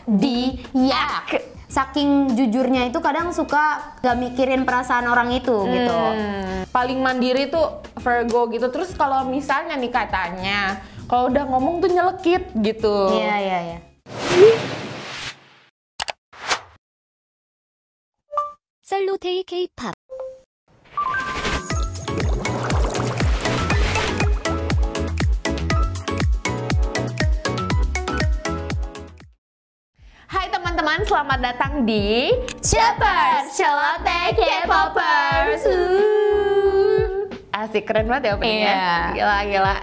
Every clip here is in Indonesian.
zodiak. Saking jujurnya itu kadang suka gak mikirin perasaan orang itu gitu. Paling mandiri tuh Virgo gitu. Terus kalau misalnya nih katanya, kalau udah ngomong tuh nyelekit gitu. Iya. 썰로테이 K-pop. Hai teman-teman, selamat datang di Cepers, Celoteh K-popers. Asik, keren banget ya openingnya. Iya. Gila.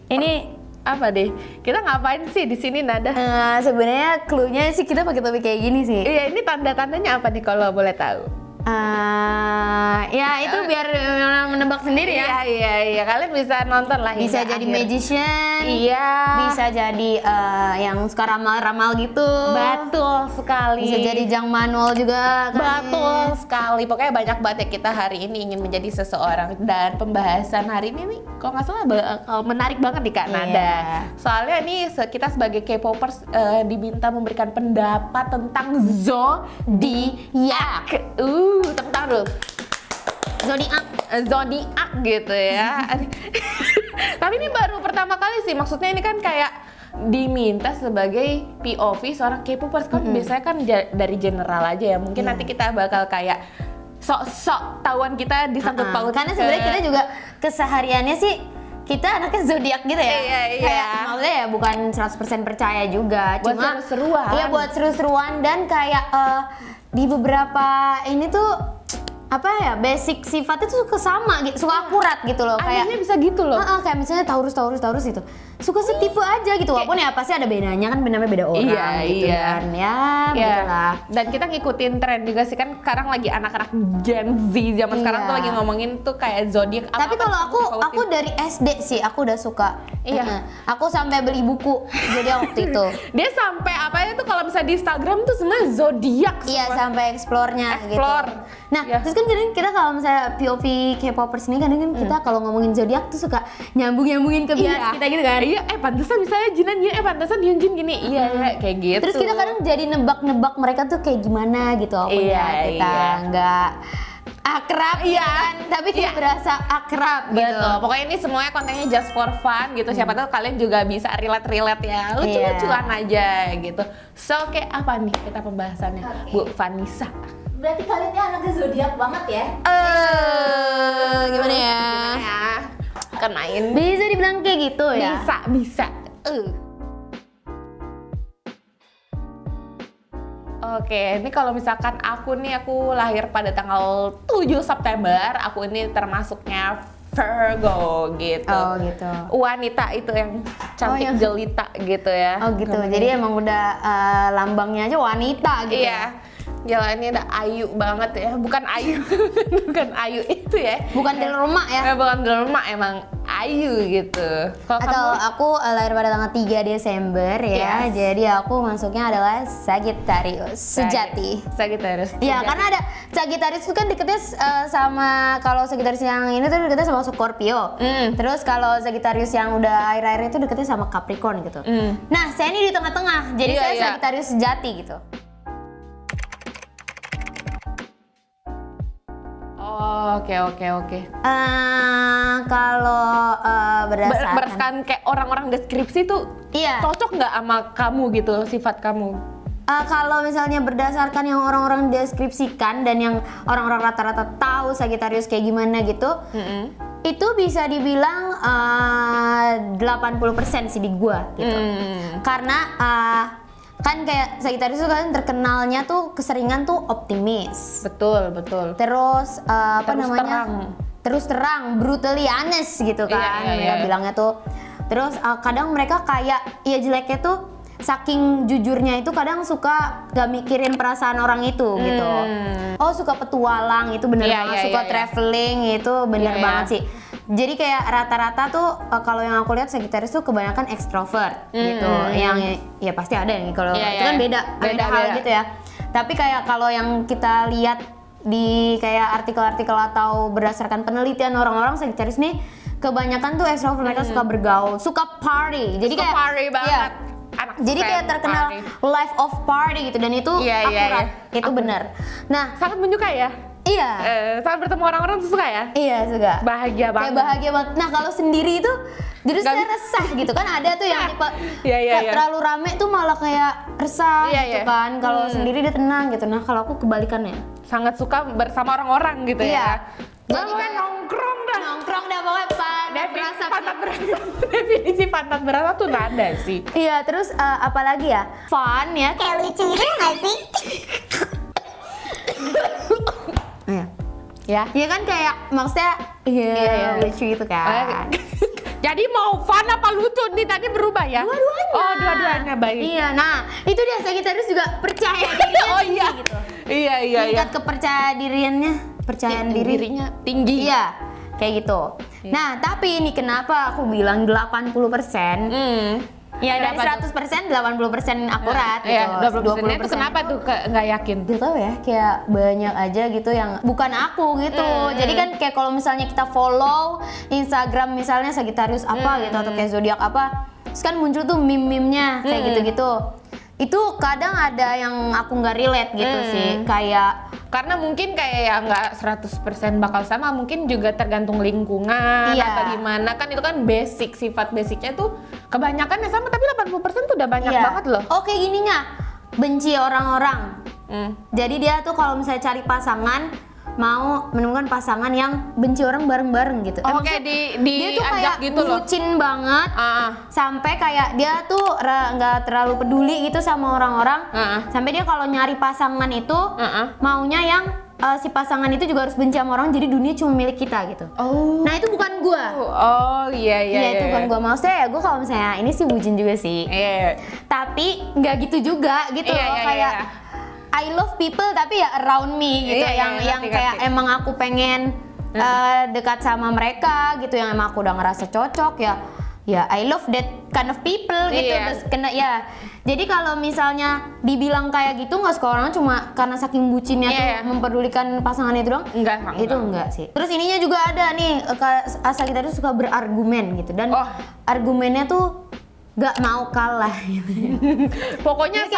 Ini apa deh? Kita ngapain sih di sini Nada? Sebenarnya cluenya sih kita pakai topik kayak gini sih. Iya, ini tanda-tandanya apa nih kalau boleh tahu? Ya itu biar menebak sendiri ya. Iya. Kalian bisa nonton lah. Bisa jadi magician. Iya. Bisa jadi yang suka ramal-ramal gitu. Betul sekali. Bisa jadi Jang Manual juga. Betul sekali. Pokoknya banyak banget ya kita hari ini ingin menjadi seseorang. Dan pembahasan hari ini nih, kalau nggak salah menarik banget nih Kak Nada. Soalnya nih kita sebagai K-popers diminta memberikan pendapat tentang zodiak. Tentang zodiak gitu ya. Tapi ini baru pertama kali sih, maksudnya ini kan kayak diminta sebagai POV seorang K-popers kan biasanya kan dari general aja ya. Mungkin nanti kita bakal kayak sok-sok tahuan kita disangkut paut. Karena sebenarnya kita juga kesehariannya sih kita anaknya zodiak gitu ya. Iya. Kayak maksudnya ya bukan 100% percaya juga. Buat Cuma seru-seruan. Iya, buat seru-seruan dan kayak di beberapa ini tuh apa ya, basic sifatnya tuh suka sama gitu, suka akurat gitu loh. Anehnya Kayak bisa gitu loh. kayak misalnya Taurus itu suka setipe aja gitu, walaupun ya pasti ada bedanya kan, namanya beda orang gitu kan ya, begitulah. Dan kita ngikutin tren juga sih kan, sekarang lagi anak-anak Gen Z zaman sekarang tuh lagi ngomongin tuh kayak zodiak. Tapi kalau aku dari SD sih aku udah suka. Aku sampai beli buku zodiak waktu itu. Dia sampai apa itu kalau misalnya di Instagram tuh sebenarnya zodiak. Iya, sampai explore-nya gitu. Nah, terus kan kadang kita kalau misalnya POV K-popers ini kadang kan kita kalau ngomongin zodiak tuh suka nyambungin ke bias kita gitu kan. Iya, pantesan misalnya Jinan ya, pantesan Hyunjin gini. Iya, kayak gitu. Terus kita kadang jadi nebak-nebak mereka tuh kayak gimana gitu. Kita nggak akrab kan, tapi kita berasa akrab gitu. Betul. Pokoknya ini semuanya kontennya just for fun gitu. Siapa tahu kalian juga bisa relate ya. Lucu-lucuan aja gitu. So, kayak apa nih kita pembahasannya, Bu Vanessa? Berarti kalian ini anaknya zodiak banget ya? Gimana ya? Kenain. Bisa dibilang kayak gitu ya? Bisa. Oke, ini kalau misalkan aku lahir pada tanggal 7 September, aku ini termasuknya Virgo gitu. Oh gitu. Wanita itu yang cantik jelita gitu ya. Oh gitu. Jadi emang udah lambangnya aja wanita gitu. Iya. Gila, ini udah ayu banget ya. Bukan ayu. Bukan ayu itu ya. Bukan delma ya. Bukan delma, emang ayu gitu. Atau aku lahir pada tanggal 3 Desember ya. Jadi aku masuknya adalah Sagittarius sejati. Sagittarius. Iya, karena ada Sagittarius itu kan deketnya sama, kalau Sagittarius yang ini tuh deketnya sama Scorpio. Terus kalau Sagittarius yang udah air-air itu deketnya sama Capricorn gitu. Nah, saya ini di tengah-tengah. Jadi saya Sagittarius sejati gitu. Oke. Kalau berdasarkan kayak orang-orang deskripsi tuh cocok nggak sama kamu gitu, sifat kamu? Kalau misalnya berdasarkan yang orang-orang deskripsikan dan yang orang-orang rata-rata tahu Sagittarius kayak gimana gitu, itu bisa dibilang 80% sih di gua gitu. Karena kan kayak Sagittarius itu kan terkenalnya tuh keseringan tuh optimis. Betul. Terus terus terang, brutally honest gitu kan. Mereka bilangnya tuh. Terus kadang mereka kayak jeleknya tuh saking jujurnya itu kadang suka gak mikirin perasaan orang itu gitu. Oh, suka petualang itu bener banget, suka traveling itu bener banget sih. Jadi kayak rata-rata tuh kalau yang aku lihat Sagittarius tuh kebanyakan ekstrovert gitu. Yang ya pasti ada yang kalau itu kan beda hal gitu ya. Tapi kayak kalau yang kita lihat di kayak artikel-artikel atau berdasarkan penelitian orang-orang, Sagittarius nih kebanyakan tuh ekstrovert, mereka suka bergaul, suka party. Jadi kayak party banget. Jadi kayak terkenal life of party gitu, dan itu akurat, itu benar. Nah, sangat menyukai ya. Iya. Saat bertemu orang-orang tuh suka ya? Iya, suka. Bahagia banget. Kayak bahagia banget. Nah, kalau sendiri itu jadi saya resah gitu kan, ada tuh yang tipe terlalu rame tuh malah kayak resah gitu kan. Kalau sendiri dia tenang gitu. Nah, kalau aku kebalikannya. Sangat suka bersama orang-orang gitu ya. Jadi kan nongkrong dah. Nongkrong dah pokoknya pantat berasa. Definisi pantat berasa tuh nada sih. Iya, terus apalagi ya? Fun ya. Kayak lucu gitu nggak sih? Ya kan kayak maksudnya lucu itu kan. Jadi mau fun apa lucu nih tadi berubah ya? Dua-duanya. Oh, dua-duanya baik. Iya, nah itu dia Sagittarius juga percaya dirinya gitu. Iya. Tingkat kepercayaan dirinya tinggi. Iya, kayak gitu. Iya. Nah, tapi ini kenapa aku bilang 80%? Ya dari 100% 80% akurat gitu. 20% itu kenapa tuh nggak yakin? Gak tau ya, kayak banyak aja gitu yang bukan aku gitu. Jadi kan kayak kalau misalnya kita follow Instagram misalnya Sagittarius apa gitu atau kayak zodiak apa, terus kan muncul tuh meme-memnya kayak gitu-gitu. Itu kadang ada yang aku nggak relate gitu sih, kayak karena mungkin kayak ya nggak 100% bakal sama, mungkin juga tergantung lingkungan atau gimana kan, itu kan basic, sifat basicnya tuh kebanyakan ya sama, tapi 80% tuh udah banyak banget loh. Oke, gininya benci orang-orang. Jadi dia tuh kalau misalnya cari pasangan mau menemukan pasangan yang benci orang bareng-bareng gitu. Kayak dia tuh kayak gitu loh. bucin banget, sampai kayak dia tuh nggak terlalu peduli gitu sama orang-orang. Sampai dia kalau nyari pasangan itu maunya yang si pasangan itu juga harus benci sama orang, jadi dunia cuma milik kita gitu. Nah itu bukan gua. Iya itu bukan gua. Maksudnya ya gua kalau misalnya ini sih bucin juga sih. Tapi nggak gitu juga gitu loh, kayak I love people tapi ya around me gitu, yang kayak emang aku pengen dekat sama mereka gitu, yang emang aku udah ngerasa cocok ya I love that kind of people gitu. Terus jadi kalau misalnya dibilang kayak gitu nggak suka orang cuma karena saking bucinnya tuh memperdulikan pasangan itu doang, enggak sih. Terus ininya juga ada nih, kita tuh suka berargumen gitu, dan argumennya tuh gak mau kalah gitu. Pokoknya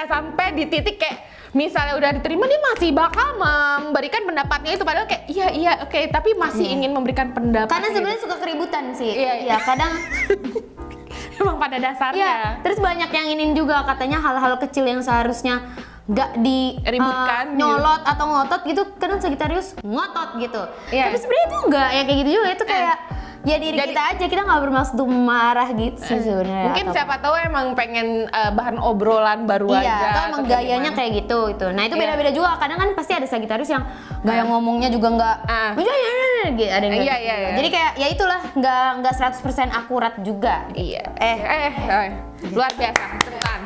sampai di titik kayak misalnya udah diterima, dia masih bakal memberikan pendapatnya itu, padahal kayak oke, tapi masih ingin memberikan pendapat. Karena sebenarnya suka keributan sih. Iya, kadang emang pada dasarnya. Terus banyak yang ingin juga katanya hal-hal kecil yang seharusnya nggak diributkan, nyolot atau ngotot gitu, kadang Sagittarius ngotot gitu. Tapi sebenarnya itu enggak ya kayak gitu juga, itu kayak ya diri kita aja, kita nggak bermaksud marah gitu sih sebenarnya. Mungkin siapa tahu emang pengen bahan obrolan baru aja. Atau emang gayanya kayak gitu itu. Nah itu beda-beda juga. Kadang kan pasti ada Sagittarius yang gaya ngomongnya juga nggak, ada yang jadi kayak ya itulah, nggak 100% akurat juga. Luar biasa. Terusan.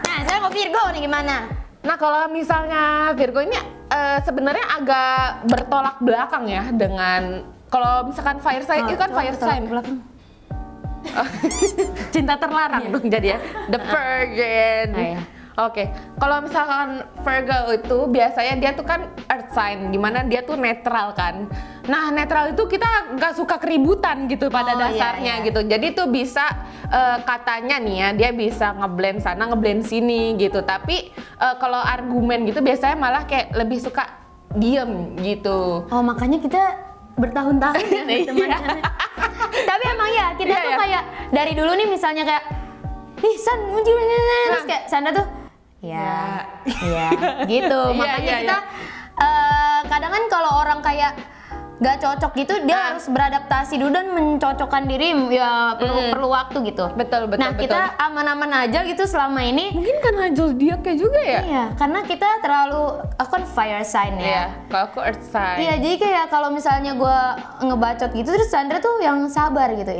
Nah saya mau Virgo nih gimana? Nah kalau misalnya Virgo ini sebenarnya agak bertolak belakang ya dengan kalau misalkan fire sign, itu kan fire sign. Cinta terlarang dong jadi ya. The Virgin. Oke. Kalau misalkan Virgo itu biasanya dia tuh kan earth sign, dimana dia tuh netral kan. Nah netral itu kita nggak suka keributan gitu pada dasarnya gitu. Jadi tuh bisa katanya nih ya, dia bisa ngeblend sana ngeblend sini gitu. Tapi kalau argumen gitu biasanya malah kayak lebih suka diem gitu. Makanya kita bertahun-tahun ya teman. Tapi emang kita tuh kayak dari dulu nih misalnya kayak San muncul terus kayak Sandra tuh gitu. Makanya kita kadang kan kalau orang kayak gak cocok gitu, dia harus beradaptasi dulu dan mencocokkan diri, ya perlu waktu gitu. Betul. Nah kita aman-aman aja gitu selama ini. Mungkin karena zodiaknya juga ya. Iya, karena kita aku kan fire sign ya. Kalau aku earth sign. Iya, jadi kayak kalau misalnya gue ngebacot gitu, terus Sandra tuh yang sabar gitu.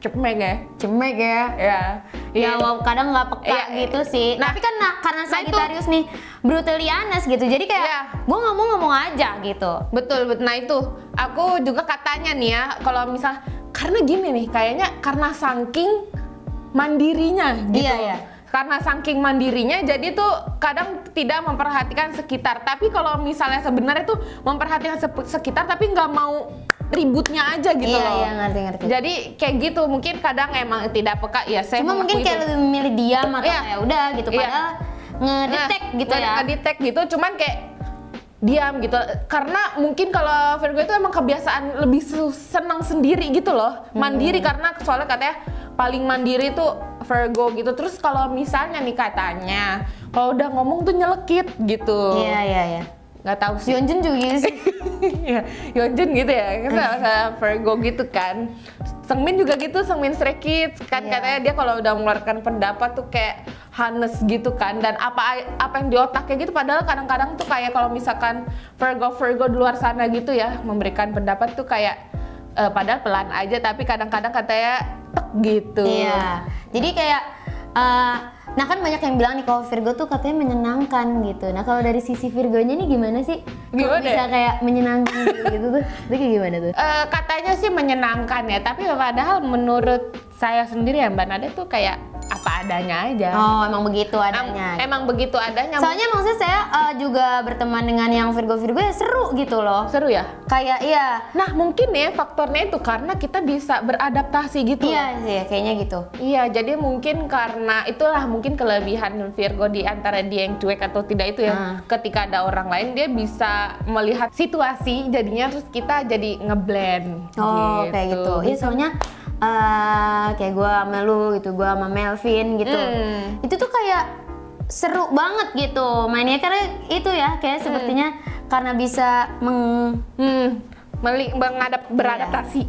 Cemek ya. Ya kadang nggak peka gitu sih. Tapi kan karena Sagittarius nih brutally honest gitu, jadi kayak gue ngomong aja gitu. Betul. Nah itu aku juga katanya nih ya, kalau misal karena gini nih, kayaknya karena saking mandirinya gitu. Karena saking mandirinya jadi tuh kadang tidak memperhatikan sekitar. Tapi kalau misalnya sebenarnya tuh memperhatikan sekitar tapi nggak mau ributnya aja gitu loh. Iya, ngerti. Jadi kayak gitu, mungkin kadang emang tidak peka ya. Saya Cuma mungkin kayak lebih memilih diam atau ya udah gitu, padahal ngedetect gitu ya. Ngedetect gitu, cuman kayak diam gitu. Karena mungkin kalau Virgo itu emang kebiasaan lebih senang sendiri gitu loh, mandiri, karena soalnya katanya paling mandiri tuh Virgo gitu. Terus kalau misalnya nih katanya kalau udah ngomong tuh nyelekit gitu. Iya. Nggak tahu sih. Yeonjun juga gitu sih. Yeonjun gitu ya, karena Virgo gitu kan. Seungmin juga gitu, Seungmin Stray Kids kan katanya dia kalau udah mengeluarkan pendapat tuh kayak hanes gitu kan, dan apa yang di otaknya gitu. Padahal kadang-kadang tuh kayak kalau misalkan Virgo di luar sana gitu ya memberikan pendapat tuh kayak padahal pelan aja, tapi kadang-kadang katanya tek gitu. Iya. Jadi kayak nah kan banyak yang bilang nih kalau Virgo tuh katanya menyenangkan gitu. Nah kalau dari sisi Virgonya nih gimana sih? Kok bisa kayak menyenangkan gitu tuh? Itu kayak gimana tuh? Katanya sih menyenangkan ya, tapi padahal menurut saya sendiri ya Mbak Nada tuh kayak apa adanya aja. Oh, emang begitu adanya. Emang begitu adanya. Soalnya maksudnya saya juga berteman dengan yang Virgo ya seru gitu loh. Seru ya? Kayak iya. Nah mungkin ya faktornya itu karena kita bisa beradaptasi gitu. Iya sih, kayaknya gitu. Iya, jadi mungkin karena itulah mungkin kelebihan Virgo di antara dia yang cuek atau tidak itu ya. Ketika ada orang lain dia bisa melihat situasi, jadinya terus kita jadi ngeblend. Oh, gitu. Kayak gitu. Iya soalnya kayak gue sama lu gitu, gue sama Melvin gitu. Itu tuh kayak seru banget gitu mainnya, karena itu ya kayak sepertinya karena bisa beradaptasi.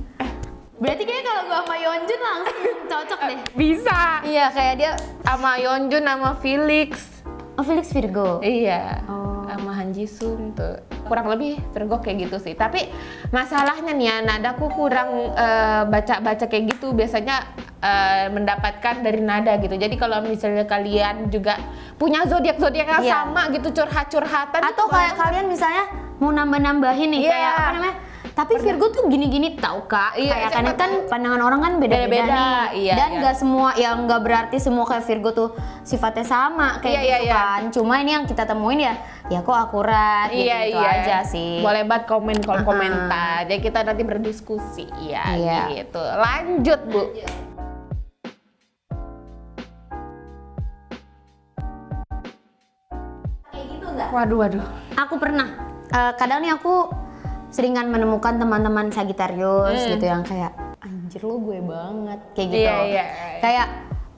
Berarti kayak kalau gue sama Yeonjun langsung cocok deh. Bisa. Iya, kayak dia sama Yeonjun sama Felix. Oh, Felix Virgo. Iya. Sama Han Jisung tuh. Kurang lebih Virgo kayak gitu sih. Tapi masalahnya nih ya, nadaku kurang baca-baca kayak gitu. Biasanya mendapatkan dari nada gitu. Jadi kalau misalnya kalian juga punya zodiak yang sama gitu, curhat-curhatan atau kayak kalian misalnya mau nambah-nambahin nih kayak apa namanya? Tapi Virgo tuh gini-gini tau Kak, kayak kan pandangan orang kan beda-beda nih. Dan nggak semua, yang nggak berarti semua kayak Virgo tuh sifatnya sama kayak gitu kan. Cuma ini yang kita temuin ya kok akurat gitu aja sih. Boleh banget komentar. Jadi kita nanti berdiskusi gitu. Lanjut Bu. Kayak gitu nggak? Waduh. Aku pernah. Kadang nih aku seringan menemukan teman-teman Sagittarius gitu yang kayak anjir lo gue banget kayak gitu. Kayak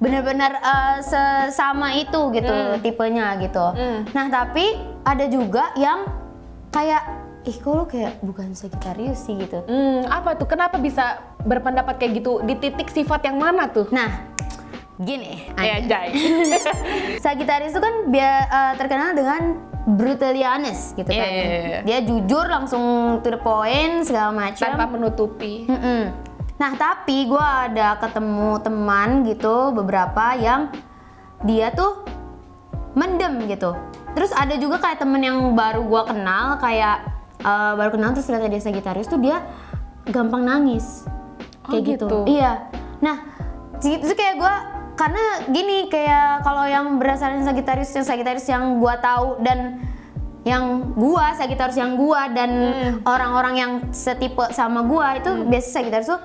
benar-benar sesama itu gitu tipenya gitu. Nah tapi ada juga yang kayak kok lo kayak bukan Sagittarius sih gitu. Apa tuh? Kenapa bisa berpendapat kayak gitu? Di titik sifat yang mana tuh? Nah gini, Sagittarius itu kan terkenal dengan brutally honest gitu kan. Dia jujur, langsung to the point, segala macam. Tanpa menutupi. Nah tapi gue ada ketemu teman gitu beberapa yang dia tuh mendem gitu. Terus ada juga kayak temen yang baru gue kenal, kayak baru kenal terus ternyata dia Sagittarius tuh dia gampang nangis. Kayak gitu. Iya. Nah itu kayak gue, karena gini, kayak kalau yang berdasarkan Sagittarius yang gua tahu dan yang gua Sagittarius yang gua dan orang-orang yang setipe sama gua itu biasa Sagittarius tuh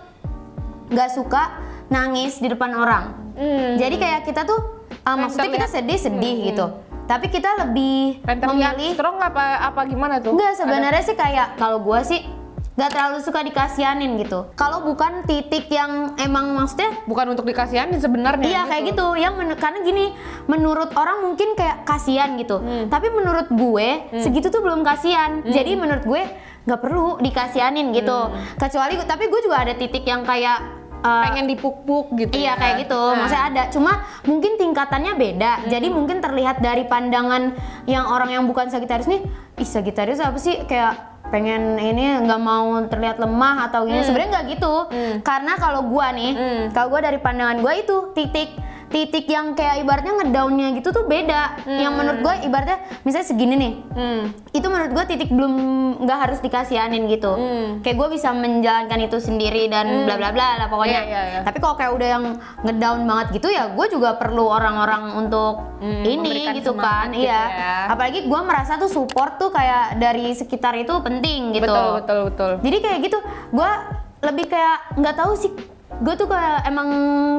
nggak suka nangis di depan orang. Jadi kayak kita tuh maksudnya kita sedih gitu. Tapi kita lebih memilih strong apa gimana tuh? Enggak, sebenarnya sih kayak kalau gua sih gak terlalu suka dikasihanin gitu. Kalau bukan titik yang emang maksudnya bukan untuk dikasihanin sebenarnya. Iya gitu. Kayak gitu. Yang karena gini, menurut orang mungkin kayak kasihan gitu. Tapi menurut gue segitu tuh belum kasihan. Jadi menurut gue nggak perlu dikasihanin gitu. Kecuali tapi gue juga ada titik yang kayak pengen dipuk-puk gitu. Iya kayak gitu. Maksudnya ada. Cuma mungkin tingkatannya beda. Jadi mungkin terlihat dari pandangan yang orang yang bukan Sagittarius nih, Sagittarius apa sih, kayak pengen ini nggak mau terlihat lemah atau gini. Sebenarnya nggak gitu. Karena kalau gua nih, kalau gua dari pandangan gua itu titik titik yang kayak ibaratnya ngedownnya gitu tuh beda. Yang menurut gue ibaratnya misalnya segini nih, itu menurut gue titik belum nggak harus dikasihanin gitu. Kayak gue bisa menjalankan itu sendiri dan bla bla bla lah pokoknya. Tapi kalau kayak udah yang ngedown banget gitu ya, gue juga perlu orang-orang untuk ini gitu kan. Gitu iya. ya. Apalagi gue merasa tuh support tuh kayak dari sekitar itu penting gitu. Betul. Jadi kayak gitu, gue lebih kayak nggak tahu sih. Gue tuh kayak emang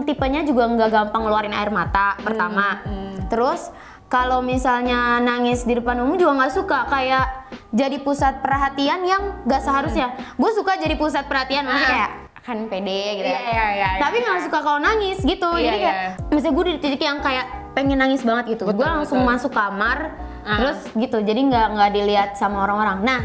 tipenya juga nggak gampang ngeluarin air mata pertama. Terus kalau misalnya nangis di depan umum juga nggak suka kayak jadi pusat perhatian yang nggak seharusnya. Gue suka jadi pusat perhatian, maksudnya kayak kan pede gitu ya. Tapi nggak suka kalau nangis gitu. Jadi kayak misalnya gue di titik yang kayak pengen nangis banget gitu. Gue langsung masuk kamar. Terus gitu, jadi nggak dilihat sama orang-orang. Nah,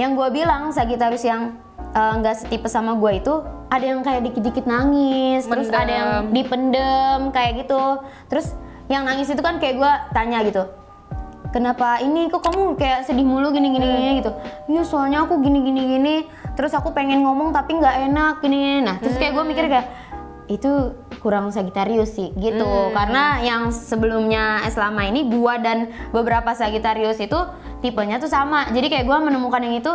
yang gue bilang Sagittarius yang nggak setipe sama gue itu ada yang kayak dikit-dikit nangis, terus ada yang dipendem kayak gitu. Terus yang nangis itu kan kayak gue tanya gitu, kenapa ini kok kamu kayak sedih mulu gini gitu? Iya soalnya aku gini. Terus aku pengen ngomong tapi nggak enak gini. Nah terus kayak gue mikir kayak itu kurang Sagittarius sih gitu. Karena yang sebelumnya selama ini gue dan beberapa Sagittarius itu tipenya tuh sama. Jadi kayak gue menemukan yang itu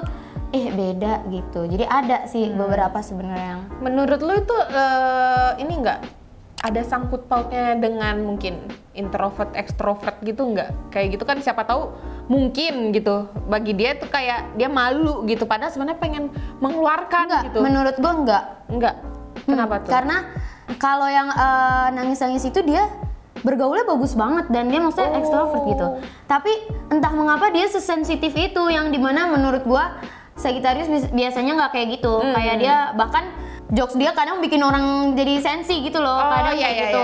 beda gitu. Jadi ada sih beberapa sebenarnya yang. Menurut lo itu ini nggak ada sangkut pautnya dengan mungkin introvert ekstrovert gitu nggak? Kayak gitu kan siapa tahu mungkin gitu bagi dia tuh kayak dia malu gitu padahal sebenarnya pengen mengeluarkan Enggak, gitu. menurut gue enggak. Kenapa tuh? Karena kalau yang nangis-nangis itu dia bergaulnya bagus banget dan dia maksudnya ekstrovert gitu. Tapi entah mengapa dia sesensitif itu yang dimana menurut gue Sagittarius biasanya nggak kayak gitu. Kayak dia bahkan jokes dia kadang bikin orang jadi sensi gitu loh. Kadang kayak gitu.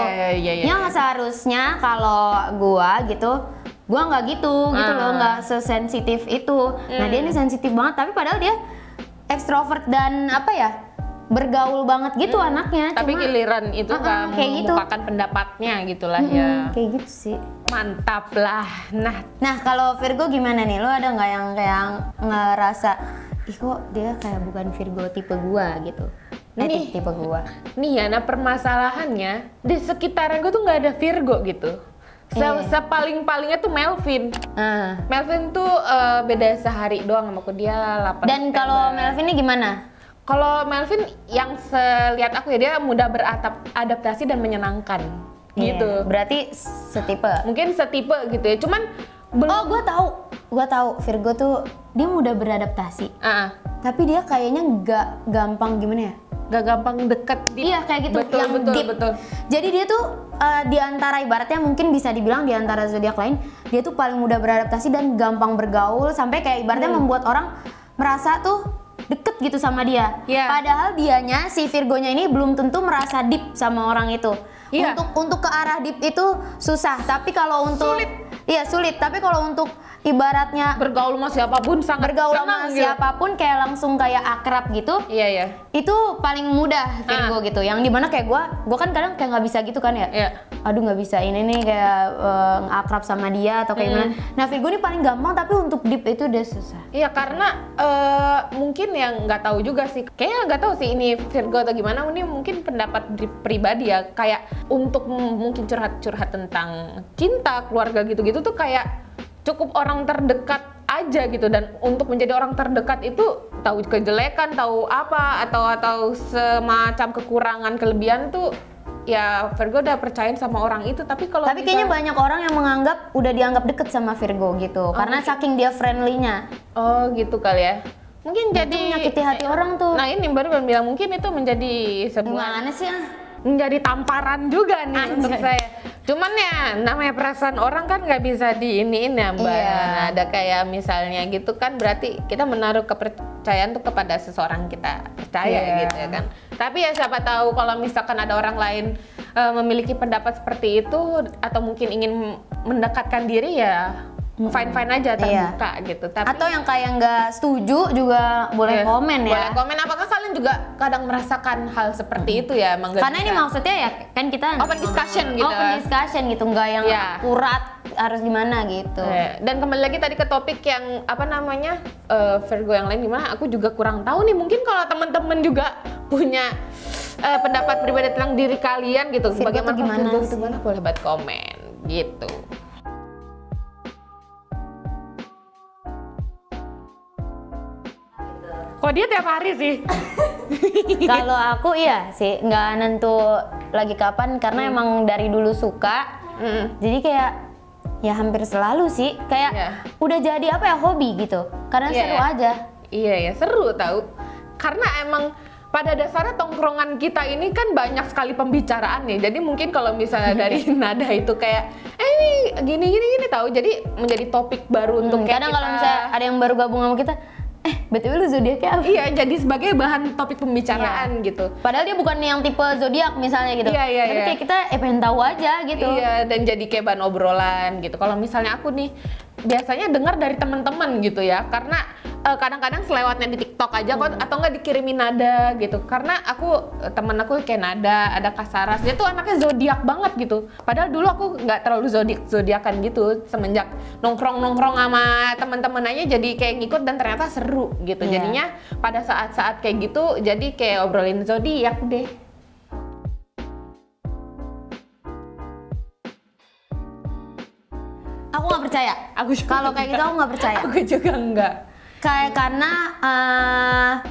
Yang seharusnya kalau gua nggak gitu loh, nggak sesensitif itu. Nah dia ini sensitif banget. Tapi padahal dia ekstrovert dan bergaul banget gitu anaknya. Tapi giliran itu kan mengemukakan pendapatnya gitulah ya. Kayak gitu sih. Mantap lah. Nah kalau Virgo gimana nih? Lo ada nggak yang kayak ngerasa, ih kok dia kayak bukan Virgo tipe gua gitu? Tipe gua. Nih ya, nah permasalahannya di sekitaran gua tuh nggak ada Virgo gitu. Sepaling-palingnya tuh Melvin. Melvin tuh beda sehari doang sama aku, dia 8 Dan kalau Melvin ini gimana? Kalau Melvin yang selihat aku ya dia mudah beradaptasi dan menyenangkan gitu. Berarti setipe. Mungkin setipe gitu ya. Cuman belum. Oh, gue tahu Virgo tuh dia mudah beradaptasi. Tapi dia kayaknya nggak gampang gimana ya? Gak gampang deket. Iya kayak gitu. Betul. Jadi dia tuh di antara ibaratnya mungkin bisa dibilang di antara zodiak lain dia tuh paling mudah beradaptasi dan gampang bergaul sampai kayak ibaratnya membuat orang merasa tuh deket gitu sama dia. Padahal dianya si Virgonya ini belum tentu merasa deep sama orang itu. Untuk ke arah deep itu susah. Tapi kalau untuk sulit. Tapi kalau untuk ibaratnya bergaul sama siapapun sangat bergaul senang sama siapapun kayak langsung kayak akrab gitu. Itu paling mudah Virgo gitu. Yang dimana kayak gue kan kadang kayak nggak bisa gitu kan ya. Aduh nggak bisa ini nih kayak akrab sama dia atau kayak gimana. Nah Virgo ini paling gampang tapi untuk deep itu udah susah. Iya karena mungkin yang nggak tahu juga sih. Kayaknya nggak tahu sih ini Virgo atau gimana. Ini mungkin pendapat pribadi ya. Kayak untuk mungkin curhat tentang cinta, keluarga gitu-gitu tuh kayak cukup orang terdekat aja gitu. Dan untuk menjadi orang terdekat itu tahu kejelekan, tahu apa atau semacam kekurangan, kelebihan tuh ya Virgo udah percayain sama orang itu. Tapi kayaknya banyak orang yang udah dianggap deket sama Virgo gitu karena saking dia friendly-nya. Oh gitu kali ya. Mungkin jadi menyakiti hati orang tuh. Nah ini baru bilang mungkin itu menjadi sebuah gimana sih menjadi tamparan juga nih untuk saya. Cuman ya namanya perasaan orang kan nggak bisa diiniin ya Mbak. Nah, ada kayak misalnya gitu kan berarti kita menaruh kepercayaan tuh kepada seseorang kita percaya gitu ya kan. Tapi ya siapa tahu kalau misalkan ada orang lain memiliki pendapat seperti itu atau mungkin ingin mendekatkan diri ya fine-fine aja, terbuka gitu. Tapi atau yang kayak nggak setuju juga boleh komen ya. Boleh komen. Apakah kalian juga kadang merasakan hal seperti itu ya? Karena ini maksudnya ya kan kita open discussion gitu. Open discussion gitu, nggak yang akurat harus gimana gitu. Dan kembali lagi tadi ke topik yang apa namanya Virgo yang lain gimana? Aku juga kurang tahu nih. Mungkin kalau teman-teman juga punya pendapat pribadi tentang diri kalian gitu, bagaimana Virgo itu gimana, boleh buat komen gitu. Kok dia tiap hari sih? Kalau aku iya sih, nggak nentu lagi kapan karena emang dari dulu suka. Jadi kayak ya hampir selalu sih kayak udah jadi apa ya, hobi gitu. Karena seru aja. Iya ya, seru tahu. Karena emang pada dasarnya tongkrongan kita ini kan banyak sekali pembicaraan nih. Jadi mungkin kalau misalnya dari nada itu kayak ini gini tahu. Jadi menjadi topik baru untuk kadang kalau misalnya ada yang baru gabung sama kita, betul lu zodiaknya apa? Iya, jadi sebagai bahan topik pembicaraan gitu. Padahal dia bukan yang tipe zodiak misalnya gitu. Tapi kayak kita pengen tahu aja gitu. Iya, dan jadi kayak bahan obrolan gitu. Kalau misalnya aku nih biasanya dengar dari teman-teman gitu ya, karena kadang-kadang selewatnya di TikTok aja atau nggak dikirimin nada gitu. Karena temen aku kayak nada, ada Kasaras, dia tuh anaknya zodiak banget gitu. Padahal dulu aku nggak terlalu zodiakan gitu. Semenjak nongkrong sama teman-teman aja jadi kayak ngikut dan ternyata seru gitu. Jadinya pada saat-saat kayak gitu jadi kayak obrolin zodiak deh. Aku nggak percaya. Kalau kayak gitu aku nggak percaya. Aku juga enggak. Kayak karena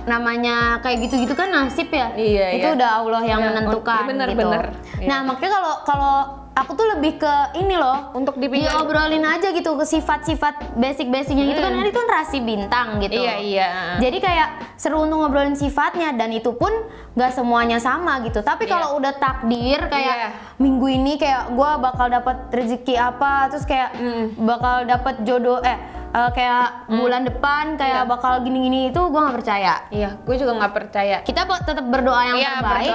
namanya kayak gitu-gitu kan nasib ya. Itu udah Allah yang menentukan gitu. Bener. Nah makanya kalau aku tuh lebih ke ini loh, untuk diobrolin aja gitu ke sifat-sifat basic-basicnya gitu kan. Ini kan rasi bintang gitu. Iya. Jadi kayak seru untuk ngobrolin sifatnya, dan itu pun nggak semuanya sama gitu. Tapi kalau udah takdir kayak minggu ini kayak gue bakal dapat rezeki apa, terus kayak bakal dapat jodoh kayak bulan depan kayak bakal gini-gini, itu gue nggak percaya. Iya, gue juga nggak percaya. Kita tetap berdoa yang terbaik.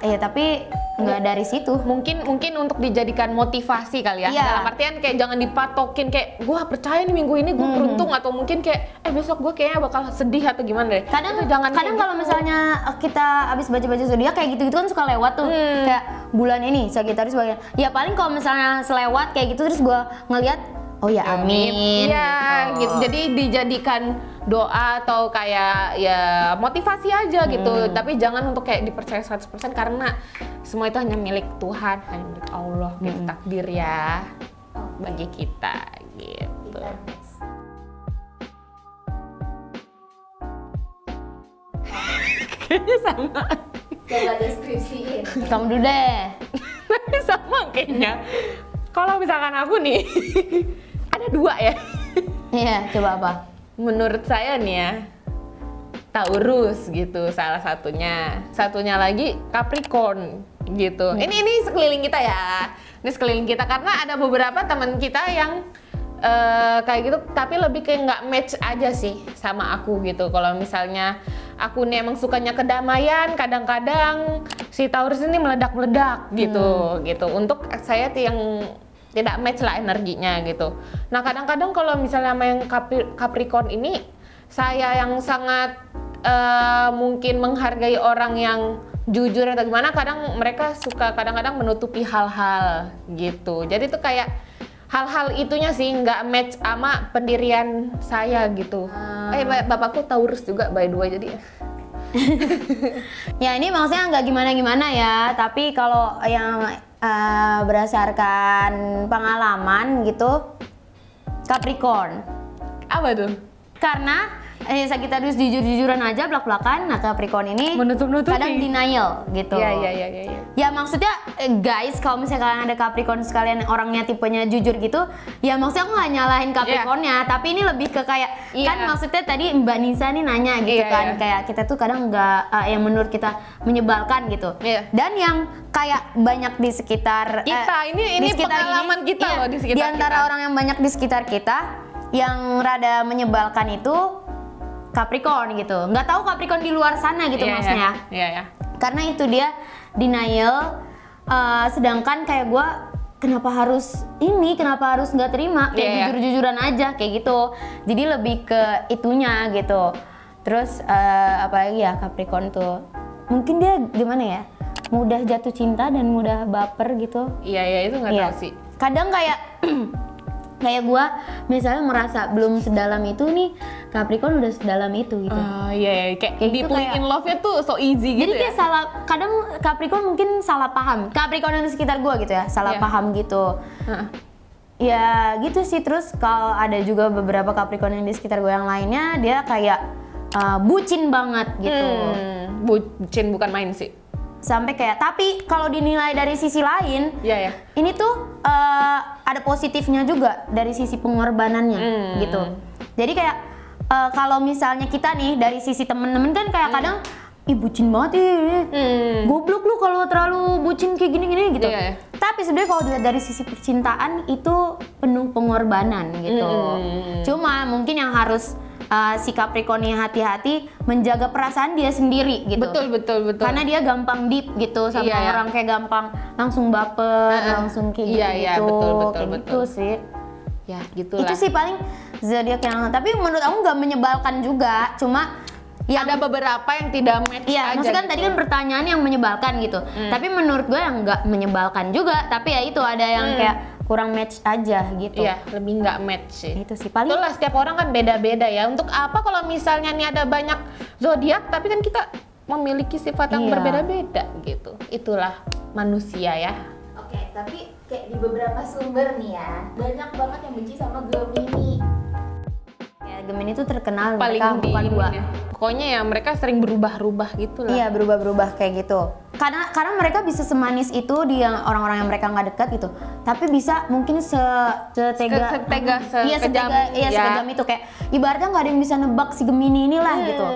Iya, tapi nggak dari situ. Mungkin untuk dijadikan motivasi kali ya. Dalam artian kayak jangan dipatokin kayak gue percaya nih minggu ini gue beruntung, atau mungkin kayak besok gue kayaknya bakal sedih atau gimana deh. Kadang kalau misalnya kita abis baca-baca zodiak kayak gitu-gitu kan suka lewat tuh. Kayak bulan ini Sagittarius bagian. Ya paling kalau misalnya selewat kayak gitu terus gue ngeliat, oh ya amin. Iya gitu. Jadi dijadikan doa atau kayak ya motivasi aja gitu. Tapi jangan untuk kayak dipercaya 100% karena semua itu hanya milik Tuhan, hanya milik Allah gitu, takdir ya bagi kita gitu. Kayaknya sama. Coba deskripsiin. Kamu dulu deh. Sama kayaknya. Kalau misalkan aku nih ada 2 ya. Iya, coba apa? Menurut saya nih ya, Taurus gitu salah satunya. Satunya lagi Capricorn gitu. Ini sekeliling kita ya. Ini sekeliling kita karena ada beberapa teman kita yang kayak gitu, tapi lebih kayak nggak match aja sih sama aku gitu. Kalau misalnya aku nih emang sukanya kedamaian, kadang-kadang si Taurus ini meledak-meledak gitu. Untuk saya yang tidak match lah energinya gitu. Nah kadang-kadang kalau misalnya sama yang Capricorn ini, saya yang sangat mungkin menghargai orang yang jujur atau gimana, kadang mereka suka kadang-kadang menutupi hal-hal gitu. Jadi tuh kayak hal-hal itunya sih nggak match sama pendirian saya gitu. Bapakku Taurus juga by the way, jadi ya ini maksudnya nggak gimana-gimana ya, tapi kalau yang berdasarkan pengalaman gitu, Capricorn. Apa tuh? Karena Sagittarius jujur-jujuran aja belak-belakan, nah Capricorn ini menutup-nutupi, kadang denial gitu. Iya. Ya maksudnya guys, kalau misalnya kalian ada Capricorn sekalian orangnya tipenya jujur gitu, ya maksudnya aku nggak nyalahin Capricornnya, tapi ini lebih ke kayak kan maksudnya tadi Mbak Nisa nih nanya gitu kayak kita tuh kadang nggak yang menurut kita menyebalkan gitu. Dan yang kayak banyak di sekitar kita ini pengalaman ini, kita loh di sekitar di antara kita. Orang yang banyak di sekitar kita yang rada menyebalkan itu Capricorn gitu. Nggak tahu Capricorn di luar sana gitu maksudnya. Iya. Karena itu dia denial, sedangkan kayak gue kenapa harus nggak terima, kayak jujur-jujuran aja kayak gitu. Jadi lebih ke itunya gitu. Terus apalagi ya Capricorn tuh, mungkin dia gimana ya, mudah jatuh cinta dan mudah baper gitu. Iya itu nggak tahu sih. Kadang kayak kayak gue misalnya merasa belum sedalam itu nih, Capricorn udah sedalam itu gitu. Iya kayak gitu, deeply in love-nya tuh so easy gitu. Jadi kayak kadang Capricorn mungkin salah paham. Capricorn yang di sekitar gue gitu ya, salah paham gitu. Ya gitu sih. Terus kalau ada juga beberapa Capricorn yang di sekitar gue yang lainnya, dia kayak bucin banget gitu. Bucin bukan main sih. Sampai kayak, tapi kalau dinilai dari sisi lain, ini tuh ada positifnya juga dari sisi pengorbanannya gitu. Jadi kayak kalau misalnya kita nih dari sisi temen-temen kan kayak kadang, ih bucin banget goblok lu kalau terlalu bucin kayak gini-gini gitu. Tapi sebenarnya kalau dilihat dari sisi percintaan itu penuh pengorbanan gitu. Cuma mungkin yang harus si Capricorn ini hati-hati menjaga perasaan dia sendiri gitu. Betul. Karena dia gampang deep gitu sama orang, kayak gampang langsung baper, langsung kayak gitu. Betul. Gitu sih. Ya gitulah. Itu sih paling zodiak yang, tapi menurut aku nggak menyebalkan juga. Cuma ya ada beberapa yang tidak match aja. Maksudnya kan gitu. tadi kan pertanyaan yang menyebalkan gitu. Tapi menurut gue yang nggak menyebalkan juga. Tapi ya itu ada yang kayak kurang match aja gitu. Iya, lebih nggak match sih. Itu sih paling. Itulah, setiap orang kan beda-beda ya. Untuk apa kalau misalnya nih ada banyak zodiak, tapi kan kita memiliki sifat yang berbeda-beda gitu. Itulah manusia ya. Oke, tapi kayak di beberapa sumber nih ya, banyak banget yang benci sama Gemini. Ya, Gemini itu terkenal Paling mereka bukan dua. Ya. Pokoknya ya mereka sering berubah-ubah gitu lah. Iya, berubah-berubah kayak gitu. Karena mereka bisa semanis itu di orang-orang yang mereka nggak dekat gitu. sekejam sekejam itu, kayak ibaratnya nggak ada yang bisa nebak si Gemini inilah gitu.